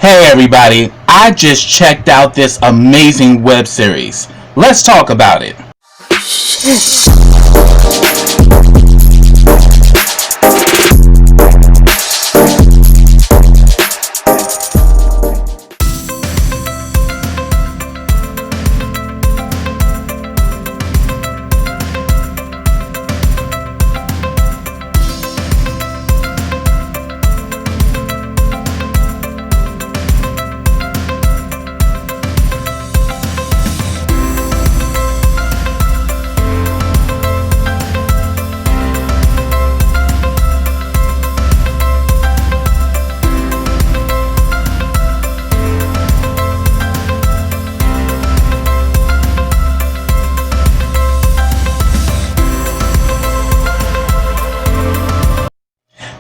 Hey everybody, I just checked out this amazing web series. Let's talk about it.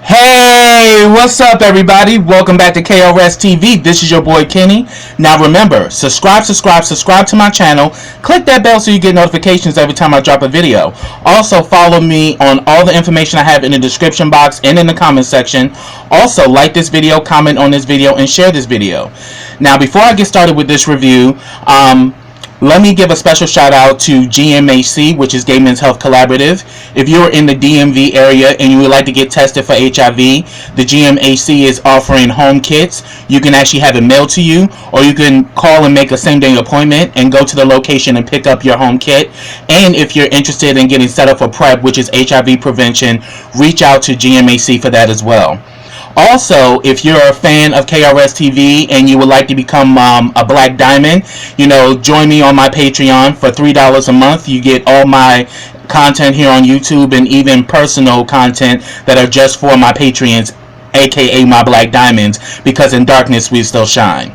Hey, what's up everybody? Welcome back to KRSTV. This is your boy Kenny. Now remember, subscribe to my channel. Click that bell so you get notifications every time I drop a video. Also follow me on all the information I have in the description box and in the comment section. Also like this video, comment on this video, and share this video. Now before I get started with this review, let me give a special shout out to GMHC, which is Gay Men's Health Collaborative. If you're in the DMV area and you would like to get tested for HIV, the GMHC is offering home kits. You can actually have it mailed to you, or you can call and make a same-day appointment and go to the location and pick up your home kit. And if you're interested in getting set up for PrEP, which is HIV prevention, reach out to GMHC for that as well. Also, if you're a fan of KRSTV and you would like to become a Black Diamond, join me on my Patreon for $3 a month. You get all my content here on YouTube and even personal content that are just for my Patreons, aka my Black Diamonds, because in darkness we still shine.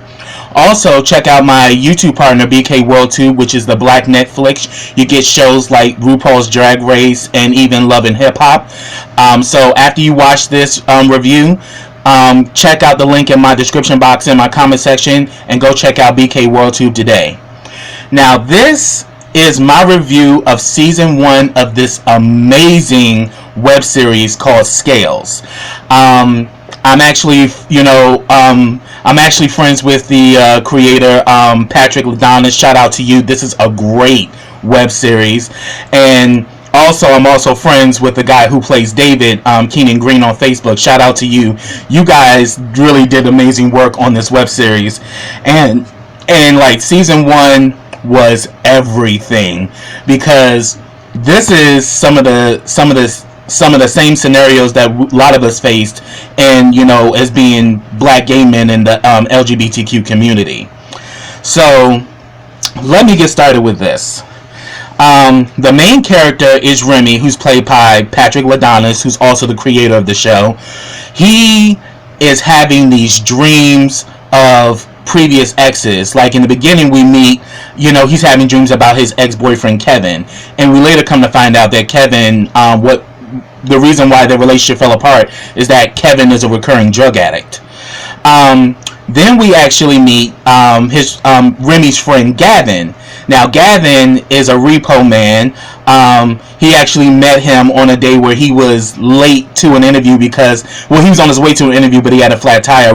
Also, check out my YouTube partner, BK World 2, which is the Black Netflix. You get shows like RuPaul's Drag Race and even Love and Hip Hop. So after you watch this review, check out the link in my description box in my comment section and go check out BK World 2 today. Now, this is my review of Season 1 of this amazing web series called Scales. I'm actually friends with the creator, Patrick Ladonis. Shout out to you. This is a great web series. And also, I'm also friends with the guy who plays David, Keenan Green on Facebook. Shout out to you. You guys really did amazing work on this web series. And like Season 1 was everything, because this is some of the same scenarios that a lot of us faced, and as being Black gay men in the LGBTQ community. So let me get started with this. The main character is Remy, who's played by Patrick Ladonis, who's also the creator of the show. He is having these dreams of previous exes. Like in the beginning we meet, he's having dreams about his ex-boyfriend Kevin, and we later come to find out that Kevin, the reason why their relationship fell apart is that Kevin is a recurring drug addict. Then we actually meet Remy's friend Gavin. Now Gavin is a repo man. He actually met him on a day where he was late to an interview because, he was on his way to an interview, but he had a flat tire.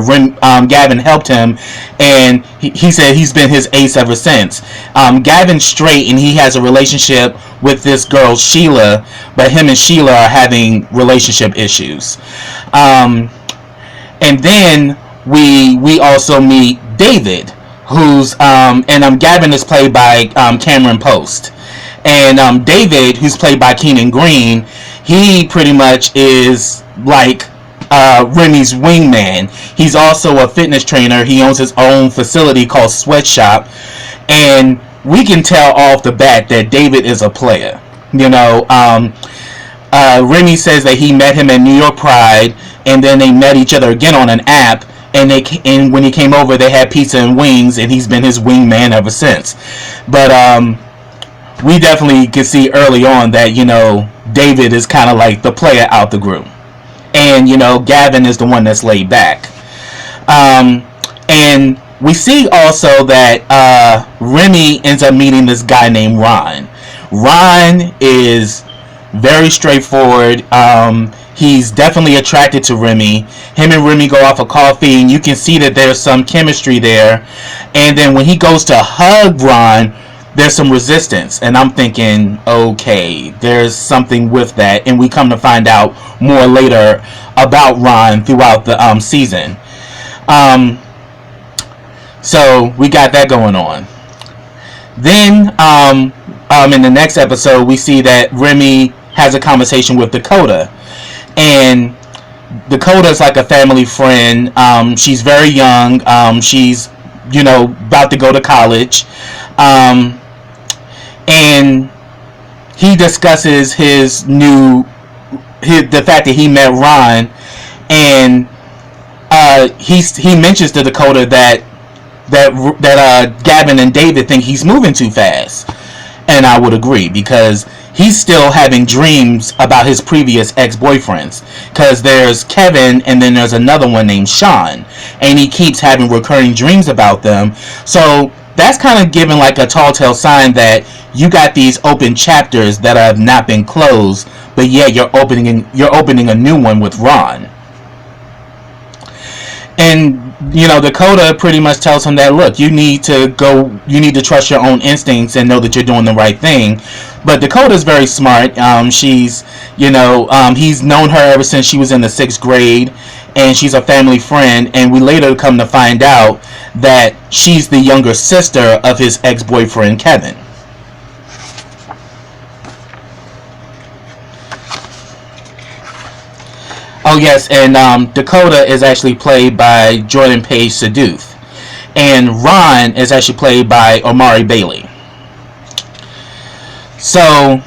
Gavin helped him, and he said he's been his ace ever since. Gavin's straight, and he has a relationship with this girl Sheila, but him and Sheila are having relationship issues. And then we also meet David, who's Gavin is played by Cameron Post, and David, who's played by Keenan Green, he pretty much is like Remy's wingman. He's also a fitness trainer. He owns his own facility called Sweatshop, and we can tell off the bat that David is a player. Remy says that he met him at New York Pride, and then they met each other again on an app. And when he came over, they had pizza and wings, and he's been his wingman ever since. But we definitely could see early on that David is kind of like the player out the group, and Gavin is the one that's laid back. And we see also that Remy ends up meeting this guy named Ron. Ron is very straightforward. He's definitely attracted to Remy. Him and Remy go off a coffee, and you can see that there's some chemistry there. And then when he goes to hug Ron, there's some resistance. And I'm thinking, okay, there's something with that. And we come to find out more later about Ron throughout the season. So we got that going on. Then in the next episode, we see that Remy has a conversation with Dakota. And Dakota's like a family friend. She's very young. She's, about to go to college. And he discusses the fact that he met Ron. And he mentions to Dakota that Gavin and David think he's moving too fast. And I would agree, because he's still having dreams about his previous ex-boyfriends. Because there's Kevin, and then there's another one named Sean. And he keeps having recurring dreams about them. So that's kind of giving like a tall tale sign that you got these open chapters that have not been closed, but yet you're opening a new one with Ron. And Dakota pretty much tells him that, look, you need to trust your own instincts and know that you're doing the right thing. But Dakota's very smart. He's known her ever since she was in the 6th grade, and she's a family friend. And we later come to find out that she's the younger sister of his ex-boyfriend, Kevin. Oh yes, and Dakota is actually played by Jordan Page Saduth, and Ron is actually played by Omari Bailey. So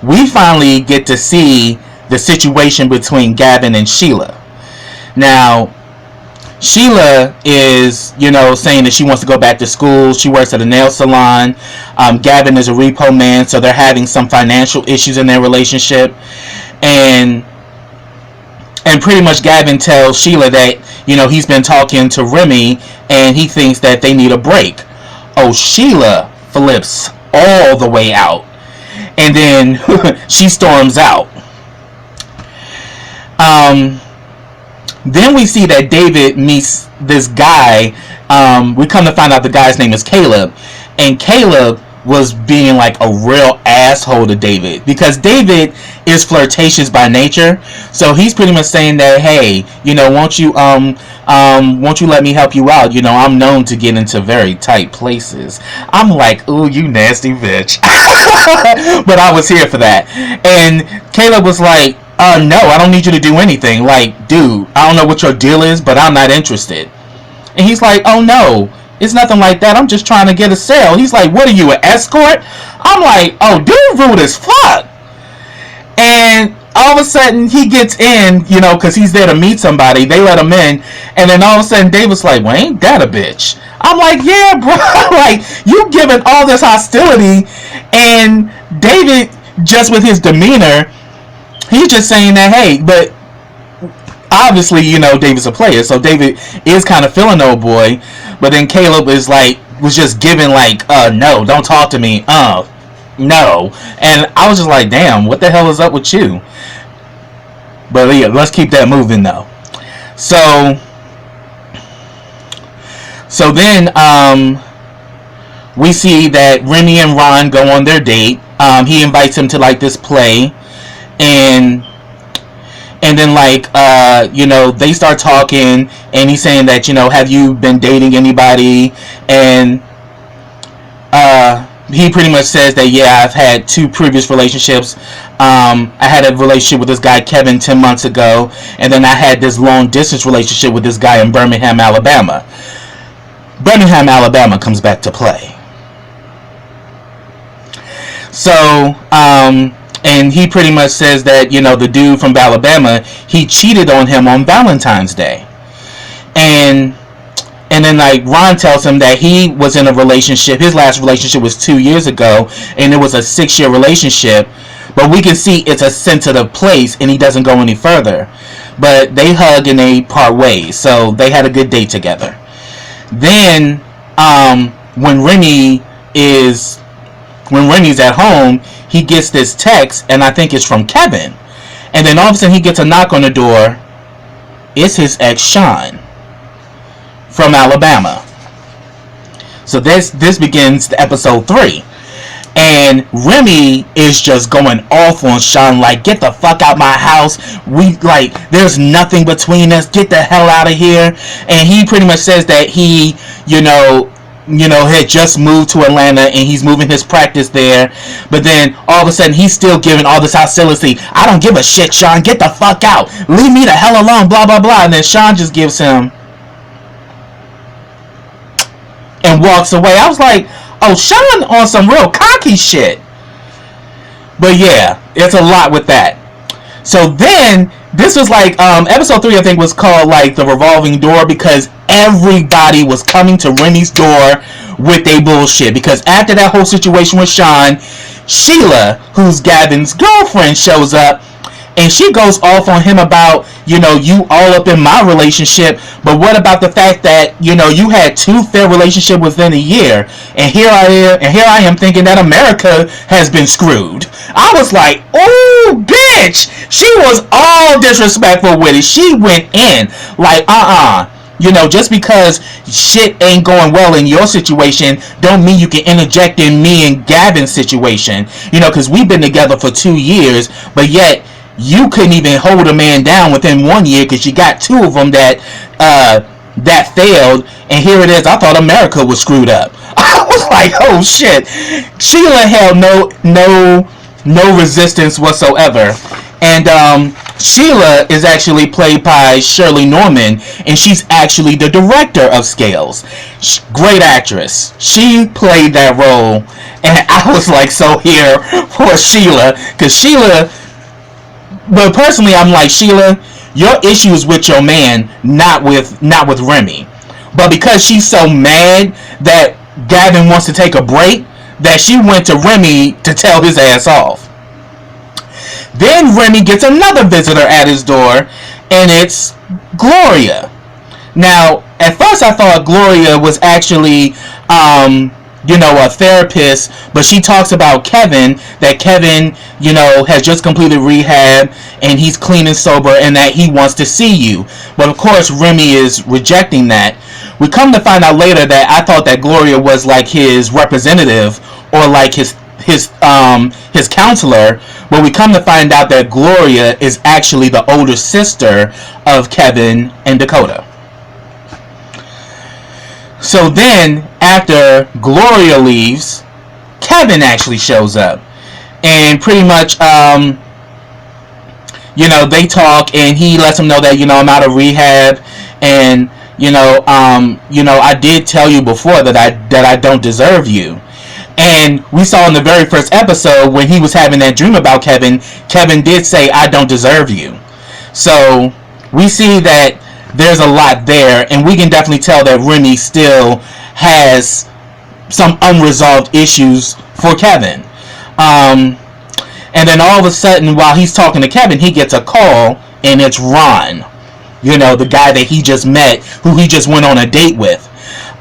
we finally get to see the situation between Gavin and Sheila. Now, Sheila is, saying that she wants to go back to school. She works at a nail salon. Gavin is a repo man, so they're having some financial issues in their relationship. And pretty much Gavin tells Sheila that, he's been talking to Remy and he thinks that they need a break. Oh, Sheila flips all the way out. And then she storms out. Then we see that David meets this guy. We come to find out the guy's name is Caleb. And Caleb was being like a real asshole to David, because David is flirtatious by nature. So he's pretty much saying that, hey, won't you let me help you out? I'm known to get into very tight places. I'm like, ooh, you nasty bitch. But I was here for that. And Caleb was like, no, I don't need you to do anything. Like, dude, I don't know what your deal is, but I'm not interested. And he's like, oh no, it's nothing like that. I'm just trying to get a sale. He's like, what are you, an escort? I'm like, oh, dude, rude as fuck. And all of a sudden, he gets in, because he's there to meet somebody. They let him in. And then all of a sudden, David's like, well, ain't that a bitch? I'm like, yeah, bro. Like, you giving all this hostility. And David, just with his demeanor, he's just saying that, hey, but obviously, David's a player. So David is kind of feeling old boy. But then Caleb was just giving like, no, don't talk to me. No. And I was just like, damn, what the hell is up with you? But yeah, let's keep that moving though. So then we see that Remy and Ron go on their date. He invites him to like this play, and then like they start talking, and he's saying that, have you been dating anybody? And he pretty much says that, yeah, I've had 2 previous relationships. I had a relationship with this guy Kevin 10 months ago, and then I had this long distance relationship with this guy in Birmingham, Alabama. Birmingham, Alabama comes back to play. So and he pretty much says that, the dude from Alabama, he cheated on him on Valentine's Day. And then like Ron tells him that he was in a relationship. His last relationship was 2 years ago, and it was a 6-year relationship. But we can see it's a sensitive place, and he doesn't go any further. But they hug and they part ways, so they had a good day together. Then when Remy's at home, he gets this text, and I think it's from Kevin. And then all of a sudden he gets a knock on the door. It's his ex Sean from Alabama. So this begins episode 3. And Remy is just going off on Sean, like, get the fuck out my house. We, like, there's nothing between us. Get the hell out of here. And he pretty much says that he, had just moved to Atlanta and he's moving his practice there. But then all of a sudden he's still giving all this hostility. I don't give a shit, Sean. Get the fuck out. Leave me the hell alone, blah, blah, blah. And then Sean just gives him and walks away. I was like, oh, Sean on some real cocky shit. But yeah, it's a lot with that. So then, this was like, episode 3 I think was called like the revolving door, because everybody was coming to Remy's door with their bullshit. Because after that whole situation with Sean, Sheila, who's Gavin's girlfriend, shows up. And she goes off on him about, you all up in my relationship, but what about the fact that, you had 2 fair relationships within a year, and here I am thinking that America has been screwed. I was like, oh, bitch! She was all disrespectful with it. She went in, like, just because shit ain't going well in your situation, don't mean you can interject in me and Gavin's situation. Because we've been together for 2 years, but yet, you couldn't even hold a man down within 1 year because you got 2 of them that failed, and here it is. I thought America was screwed up. I was like, oh shit. Sheila held no resistance whatsoever, and Sheila is actually played by Shirley Norman, and she's actually the director of Scales. Great actress. She played that role, and I was like so here for Sheila, because Sheila. But personally, I'm like, Sheila, your issue is with your man, not with Remy. But because she's so mad that Gavin wants to take a break, that she went to Remy to tell his ass off. Then Remy gets another visitor at his door, and it's Gloria. Now, at first I thought Gloria was actually a therapist, but she talks about Kevin, that Kevin, has just completed rehab and he's clean and sober and that he wants to see you. But of course, Remy is rejecting that. We come to find out later that I thought that Gloria was like his representative or like his counselor, but we come to find out that Gloria is actually the older sister of Kevin and Dakota. So then, after Gloria leaves, Kevin actually shows up. And pretty much, they talk, and he lets him know that, I'm out of rehab, and, I did tell you before that I don't deserve you. And we saw in the very first episode, when he was having that dream about Kevin, Kevin did say, I don't deserve you. So, we see that there's a lot there, and we can definitely tell that Remy still has some unresolved issues for Kevin. And then all of a sudden, while he's talking to Kevin, he gets a call, and it's Ron. The guy that he just met, who he just went on a date with.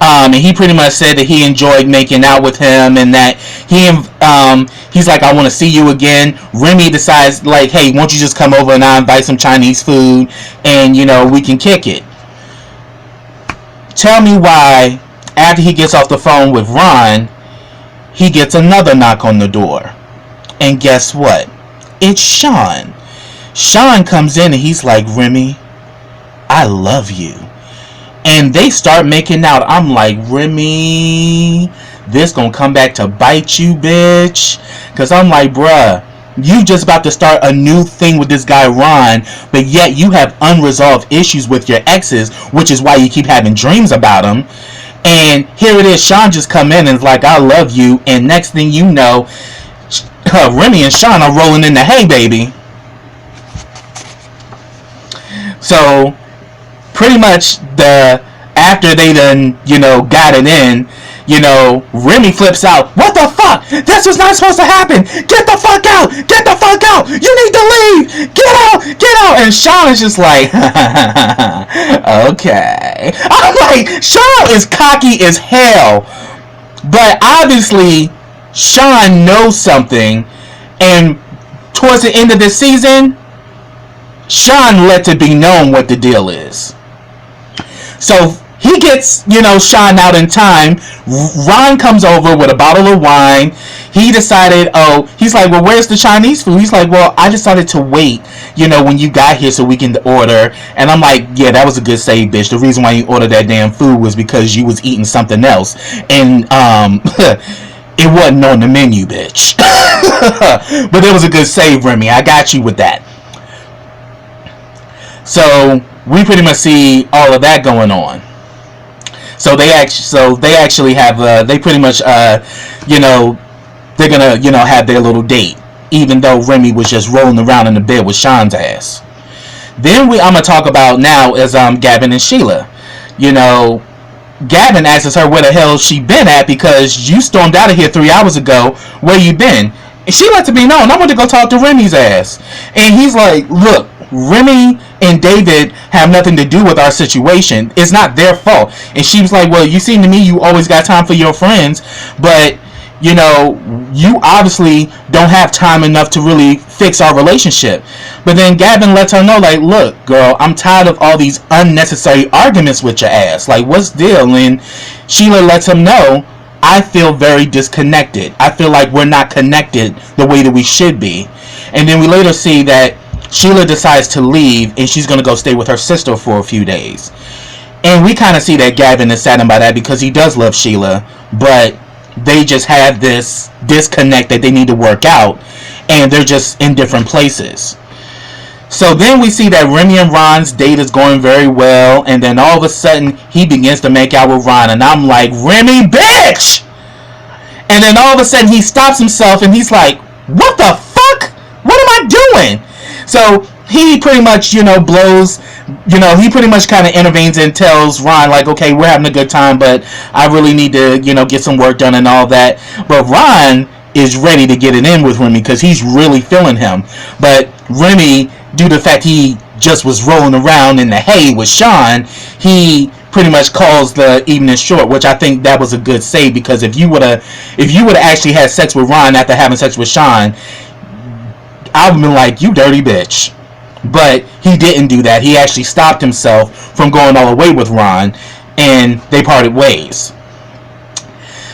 And he pretty much said that he enjoyed making out with him, and that he's like, I want to see you again. Remy decides, like, hey, won't you just come over and I'll invite some Chinese food, and, we can kick it. Tell me why, after he gets off the phone with Ron, he gets another knock on the door. And guess what? It's Sean. Sean comes in and he's like, Remy, I love you. And they start making out. I'm like, Remy, this gonna come back to bite you, bitch. Because I'm like, bruh, you just about to start a new thing with this guy Ron, but yet you have unresolved issues with your exes, which is why you keep having dreams about them. And here it is, Sean just come in and is like, I love you. And next thing you know, Remy and Sean are rolling in the hay, baby. So pretty much after they done, got it in, Remy flips out. What the fuck? This was not supposed to happen. Get the fuck out. Get the fuck out. You need to leave. Get out. Get out. And Sean is just like, okay. I'm like, Sean is cocky as hell. But obviously, Sean knows something. And towards the end of the season, Sean let it be known what the deal is. So he gets, Sean out in time. Ron comes over with a bottle of wine. He decided, he's like, well, where's the Chinese food? He's like, well, I decided to wait, when you got here so we can order. And I'm like, yeah, that was a good save, bitch. The reason why you ordered that damn food was because you was eating something else. And, it wasn't on the menu, bitch. But it was a good save, Remy. I got you with that. So we pretty much see all of that going on. So they actually have they pretty much they're gonna have their little date, even though Remy was just rolling around in the bed with Sean's ass. Then I'm gonna talk about now is Gavin and Sheila. Gavin asks her where the hell she been at because you stormed out of here 3 hours ago. Where you been? And she let it be known, I went to go talk to Remy's ass. And he's like, look, Remy and David have nothing to do with our situation. It's not their fault. And she was like, well, you seem to me you always got time for your friends, but you obviously don't have time enough to really fix our relationship. But then Gavin lets her know, like, look, girl, I'm tired of all these unnecessary arguments with your ass. Like, what's the deal? And Sheila lets him know, I feel very disconnected. I feel like we're not connected the way that we should be. And then we later see that Sheila decides to leave and she's going to go stay with her sister for a few days. And we kind of see that Gavin is saddened by that because he does love Sheila, but they just have this disconnect that they need to work out, and they're just in different places. So then we see that Remy and Ron's date is going very well, and then all of a sudden he begins to make out with Ron, and I'm like, Remy, bitch! And then all of a sudden he stops himself and he's like, what the fuck? What am I doing? So he pretty much, blows, he pretty much kind of intervenes and tells Ron, like, okay, we're having a good time, but I really need to, get some work done and all that. But Ron is ready to get it in with Remy because he's really feeling him. But Remy, due to the fact he just was rolling around in the hay with Sean, he pretty much calls the evening short, which I think that was a good save, because if you would have actually had sex with Ron after having sex with Sean, I would have been like, you dirty bitch. But he didn't do that. He actually stopped himself from going all the way with Ron, and they parted ways.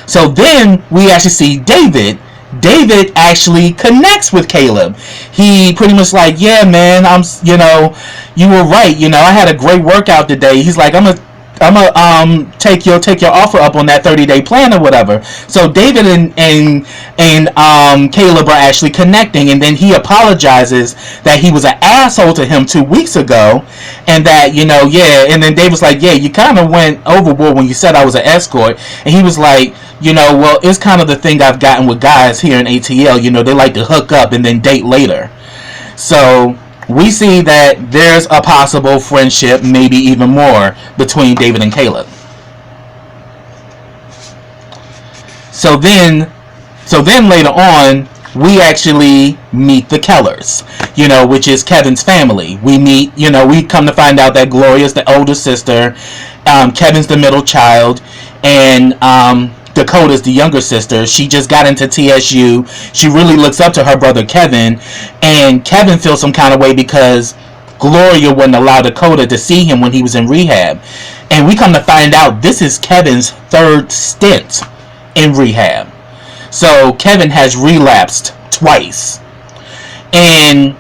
So then we actually see David. David actually connects with Caleb. He pretty much like, yeah, man, you were right. I had a great workout today. He's like, I'm gonna take your offer up on that 30-day plan or whatever. So David and Caleb are actually connecting, and then he apologizes that he was an asshole to him 2 weeks ago, and that and then David's like, yeah, you kind of went overboard when you said I was an escort. And he was like, well, it's kind of the thing I've gotten with guys here in ATL. They like to hook up and then date later. So we see that there's a possible friendship, maybe even more, between David and Caleb. So then later on, we actually meet the Kellers, which is Kevin's family. We meet, we come to find out that Gloria's the older sister, Kevin's the middle child, and Dakota's the younger sister. She just got into TSU. She really looks up to her brother Kevin, and Kevin feels some kind of way because Gloria wouldn't allow Dakota to see him when he was in rehab. And we come to find out this is Kevin's third stint in rehab. So Kevin has relapsed twice. And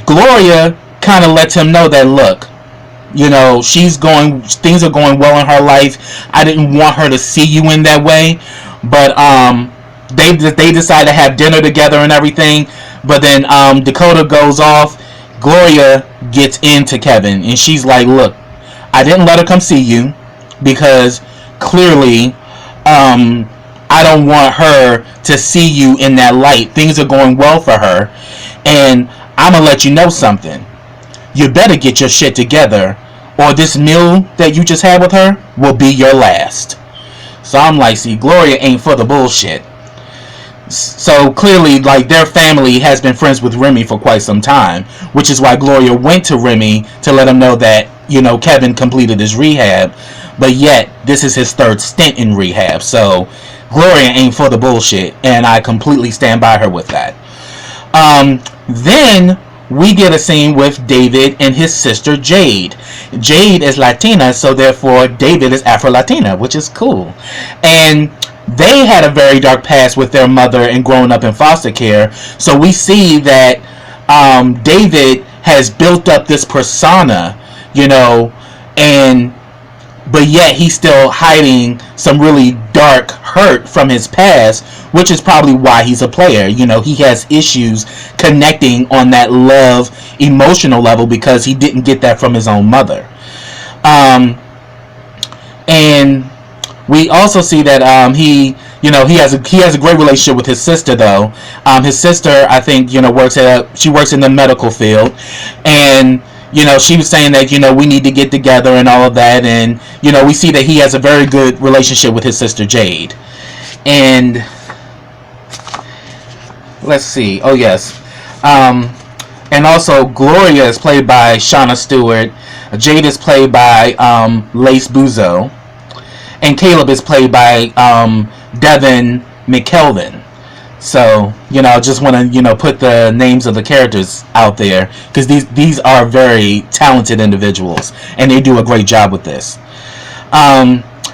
Gloria kind of lets him know that, look, things are going well in her life. I didn't want her to see you in that way, but they decide to have dinner together and everything. But then Dakota goes off. Gloria gets into Kevin, and she's like, look, I didn't let her come see you because clearly I don't want her to see you in that light. Things are going well for her, and I'm gonna let you know something. You better get your shit together, or this meal that you just had with her will be your last. So I'm like, see, Gloria ain't for the bullshit. So clearly, like, their family has been friends with Remy for quite some time, which is why Gloria went to Remy to let him know that, Kevin completed his rehab, but yet this is his third stint in rehab. So Gloria ain't for the bullshit, and I completely stand by her with that. Then we get a scene with David and his sister Jade. Jade is Latina, so therefore David is Afro-Latina, which is cool. And they had a very dark past with their mother and growing up in foster care. So we see that David has built up this persona, and but yet he's still hiding some really dark hurt from his past, which is probably why he's a player. He has issues connecting on that love emotional level because he didn't get that from his own mother. And we also see that he has a great relationship with his sister, though. His sister, I think, works in the medical field, and she was saying that we need to get together and all of that, and we see that he has a very good relationship with his sister Jade. And let's see. Oh yes, and also Gloria is played by Shauna Stewart. Jade is played by Lace Buzo, and Caleb is played by Devin McKelvin. So, I just want to, put the names of the characters out there, because these are very talented individuals, and they do a great job with this.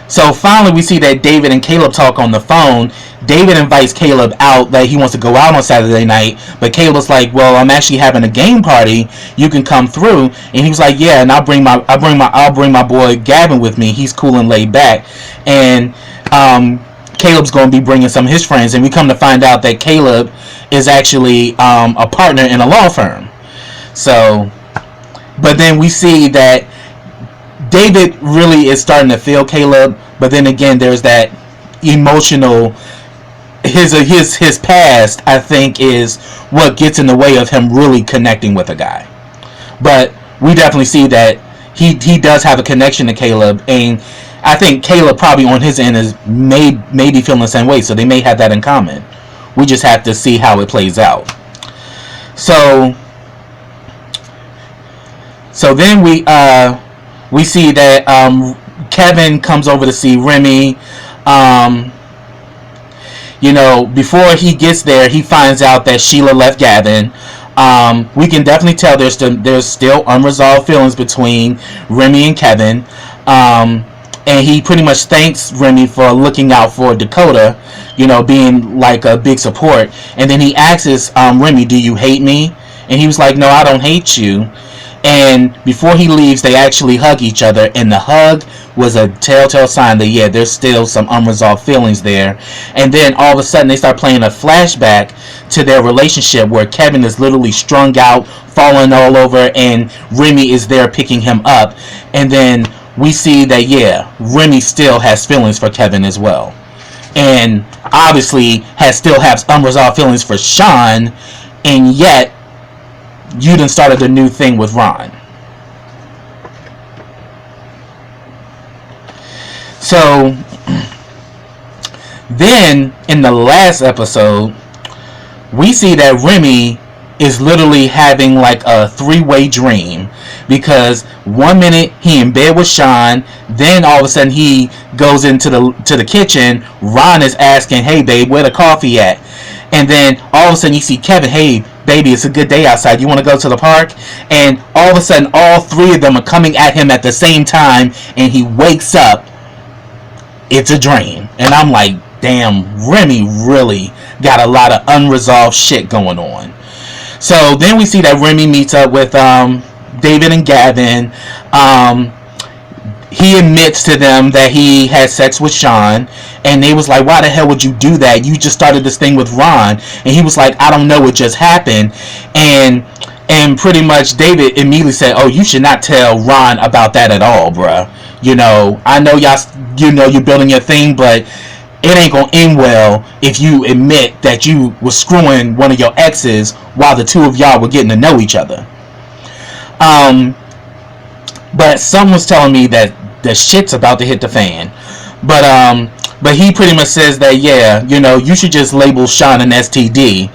So finally we see that David and Caleb talk on the phone. David invites Caleb out, that he wants to go out on Saturday night, but Caleb's like, well, I'm actually having a game party, you can come through. And he was like, yeah, and I'll bring my boy Gavin with me, he's cool and laid back. And Caleb's going to be bringing some of his friends, and we come to find out that Caleb is actually a partner in a law firm. So, but then we see that David really is starting to feel Caleb, but then again, there's that emotional, his past, I think, is what gets in the way of him really connecting with a guy. But we definitely see that he does have a connection to Caleb, and I think Caleb probably on his end is maybe feeling the same way, so they may have that in common. We just have to see how it plays out. So then we see that Kevin comes over to see Remy. Before he gets there, he finds out that Sheila left Gavin. We can definitely tell there's still unresolved feelings between Remy and Kevin. And he pretty much thanks Remy for looking out for Dakota, being like a big support. And then he asks Remy, do you hate me? And he was like, no, I don't hate you. And before he leaves, they actually hug each other, and the hug was a telltale sign that, yeah, there's still some unresolved feelings there. And then all of a sudden they start playing a flashback to their relationship where Kevin is literally strung out, falling all over, and Remy is there picking him up. And then we see that, yeah, Remy still has feelings for Kevin as well, and obviously still has unresolved feelings for Sean, and yet you done started a new thing with Ron. So then in the last episode, we see that Remy is literally having like a three-way dream, because 1 minute he in bed with Sean, then all of a sudden he goes into the kitchen. Ron is asking, hey babe, where the coffee at? And then all of a sudden you see Kevin, hey baby, it's a good day outside, you want to go to the park? And all of a sudden all three of them are coming at him at the same time, and he wakes up. It's a dream. And I'm like, damn, Remy really got a lot of unresolved shit going on. So then we see that Remy meets up with David and Gavin. He admits to them that he had sex with Sean, and they was like, why the hell would you do that? You just started this thing with Ron. And he was like, I don't know, it just happened. And pretty much David immediately said, oh, you should not tell Ron about that at all, bruh. I know you're building your thing, but it ain't gonna end well if you admit that you were screwing one of your exes while the two of y'all were getting to know each other. But someone's telling me that the shit's about to hit the fan. But he pretty much says that, yeah, you should just label Sean an STD.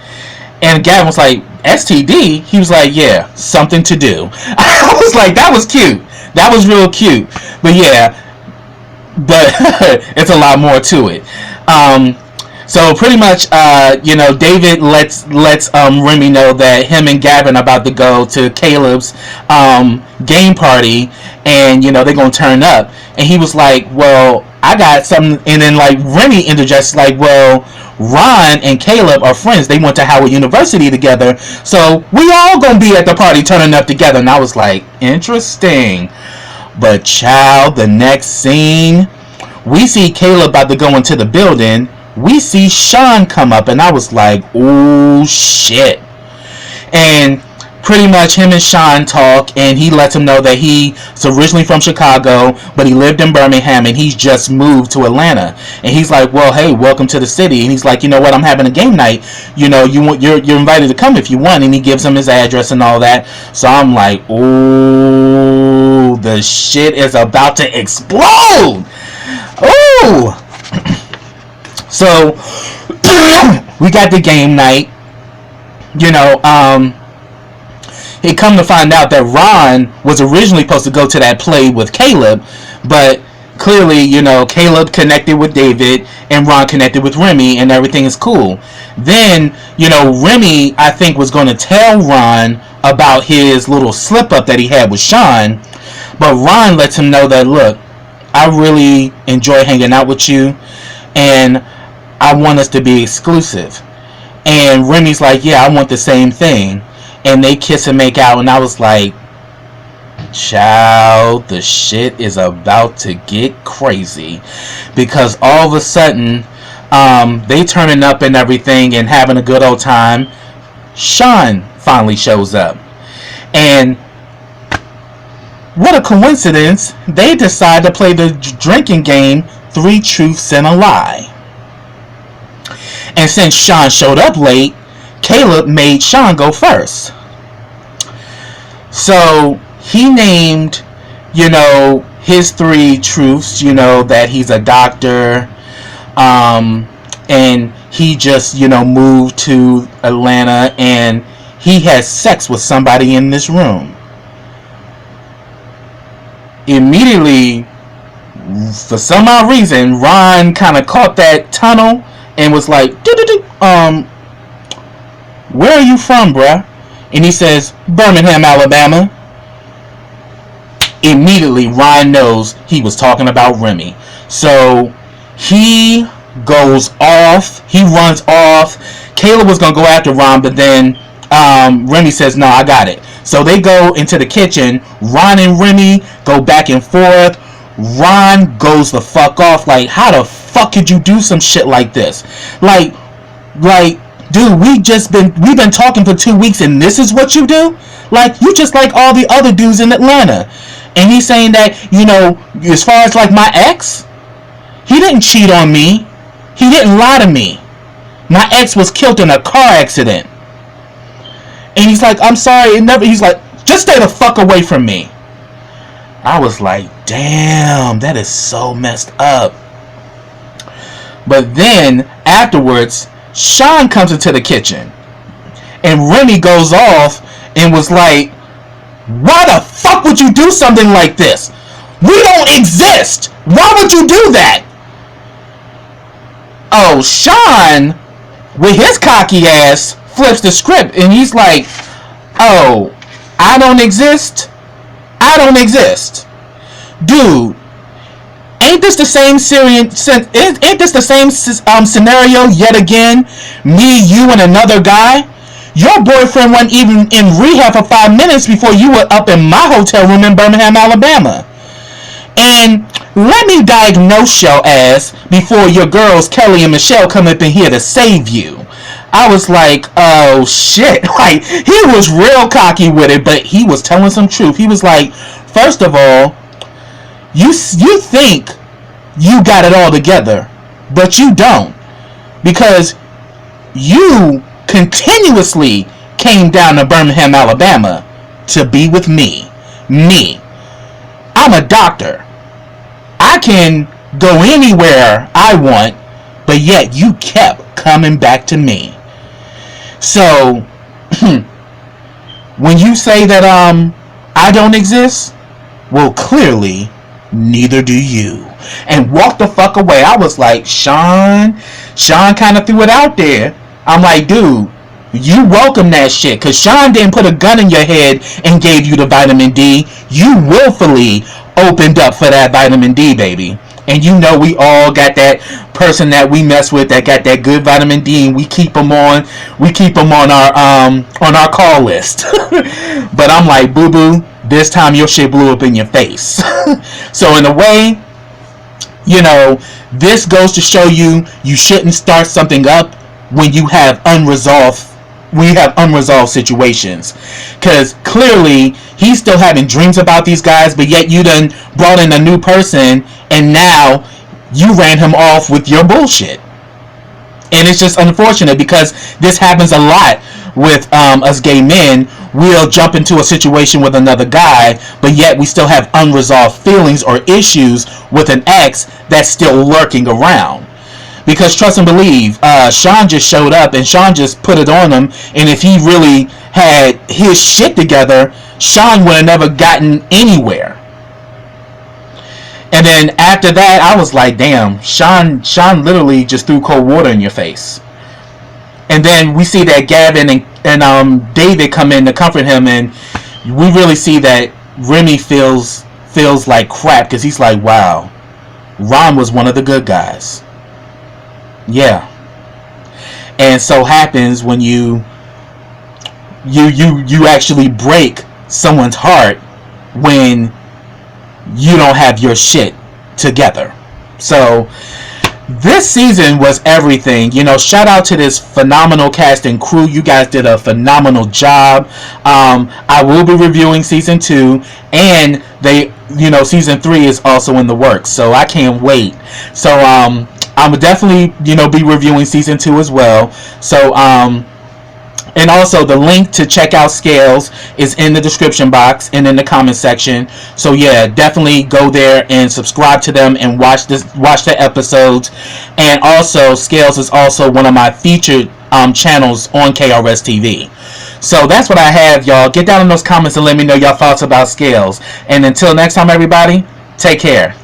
And Gavin was like, STD? He was like, yeah, something to do. I was like, that was cute. That was real cute. But yeah, but it's a lot more to it. So pretty much, David lets Remy know that him and Gavin are about to go to Caleb's game party, and they're gonna turn up. And he was like, "Well, I got something." And then like Remy interjects, like, "Well, Ron and Caleb are friends. They went to Howard University together, so we all gonna be at the party turning up together." And I was like, "Interesting." But child, the next scene, we see Caleb about to go into the building. We see Sean come up, and I was like, "Oh shit!" And pretty much him and Sean talk, and he lets him know that he's originally from Chicago, but he lived in Birmingham, and he's just moved to Atlanta. And he's like, "Well, hey, welcome to the city." And he's like, "You know what? I'm having a game night. You're invited to come if you want." And he gives him his address and all that. So I'm like, "Oh, the shit is about to explode!" Oh. So we got the game night. It come to find out that Ron was originally supposed to go to that play with Caleb, but clearly, Caleb connected with David and Ron connected with Remy, and everything is cool. Then, Remy, I think, was going to tell Ron about his little slip up that he had with Sean, but Ron lets him know that, "Look, I really enjoy hanging out with you, and I want us to be exclusive." And Remy's like, "Yeah, I want the same thing." And they kiss and make out, and I was like, child, the shit is about to get crazy. Because all of a sudden, they turning up and everything and having a good old time. Sean finally shows up. And what a coincidence, they decide to play the drinking game, 3 Truths and a Lie. And since Sean showed up late, Caleb made Sean go first. So he named, his 3 truths, that he's a doctor, and he just, moved to Atlanta, and he has sex with somebody in this room. Immediately, for some odd reason, Ron kind of caught that tunnel and was like, "Where are you from, bruh?" And he says, "Birmingham, Alabama." Immediately, Ron knows he was talking about Remy. So he goes off. He runs off. Caleb was going to go after Ron, but then Remy says, "No, I got it." So they go into the kitchen. Ron and Remy go back and forth. Ron goes the fuck off. Like, how the fuck could you do some shit like this? Like, dude, we've been talking for 2 weeks and this is what you do? Like, you just like all the other dudes in Atlanta. And he's saying that, as far as like my ex, he didn't cheat on me. He didn't lie to me. My ex was killed in a car accident. And he's like, "I'm sorry, he's like, "Just stay the fuck away from me." I was like, damn, that is so messed up. But then, afterwards, Sean comes into the kitchen. And Remy goes off and was like, "Why the fuck would you do something like this? We don't exist. Why would you do that?" Oh, Sean, with his cocky ass, flips the script. And he's like, "Oh, I don't exist? I don't exist." Dude, ain't this the same scenario yet again? Me, you, and another guy? Your boyfriend wasn't even in rehab for 5 minutes before you were up in my hotel room in Birmingham, Alabama. And let me diagnose your ass before your girls Kelly and Michelle come up in here to save you. I was like, oh shit. Like, he was real cocky with it, but he was telling some truth. He was like, first of all, you think you got it all together, but you don't. Because you continuously came down to Birmingham, Alabama to be with me. Me. I'm a doctor. I can go anywhere I want, but yet you kept coming back to me. So, when you say that I don't exist, well, clearly neither do you. And walked the fuck away. I was like, Sean kind of threw it out there. I'm like, dude, you welcome that shit, because Sean didn't put a gun in your head and gave you the vitamin D. You willfully opened up for that vitamin D, baby. And you know we all got that person that we mess with that got that good vitamin D, and we keep them on our call list. But I'm like, boo boo, this time your shit blew up in your face. So in a way, you know, this goes to show you shouldn't start something up when you have unresolved situations, because clearly he's still having dreams about these guys, but yet you done brought in a new person and now you ran him off with your bullshit. And it's just unfortunate, because this happens a lot with us gay men. We'll jump into a situation with another guy, but yet we still have unresolved feelings or issues with an ex that's still lurking around. Because trust and believe, Sean just showed up and Sean just put it on him. And if he really had his shit together, Sean would have never gotten anywhere. And then after that, I was like, damn, Sean literally just threw cold water in your face. And then we see that Gavin and David come in to comfort him, and we really see that Remy feels like crap, because he's like, wow, Ron was one of the good guys. Yeah. And so happens when you actually break someone's heart when you don't have your shit together. So this season was everything. You know, shout out to this phenomenal cast and crew. You guys did a phenomenal job. I will be reviewing season 2, and season 3 is also in the works, so I can't wait. So I would definitely, be reviewing season 2 as well. So, and also the link to check out Scales is in the description box and in the comment section. So yeah, definitely go there and subscribe to them and watch the episodes. And also, Scales is also one of my featured channels on KRSTV. So that's what I have, y'all. Get down in those comments and let me know your thoughts about Scales. And until next time, everybody, take care.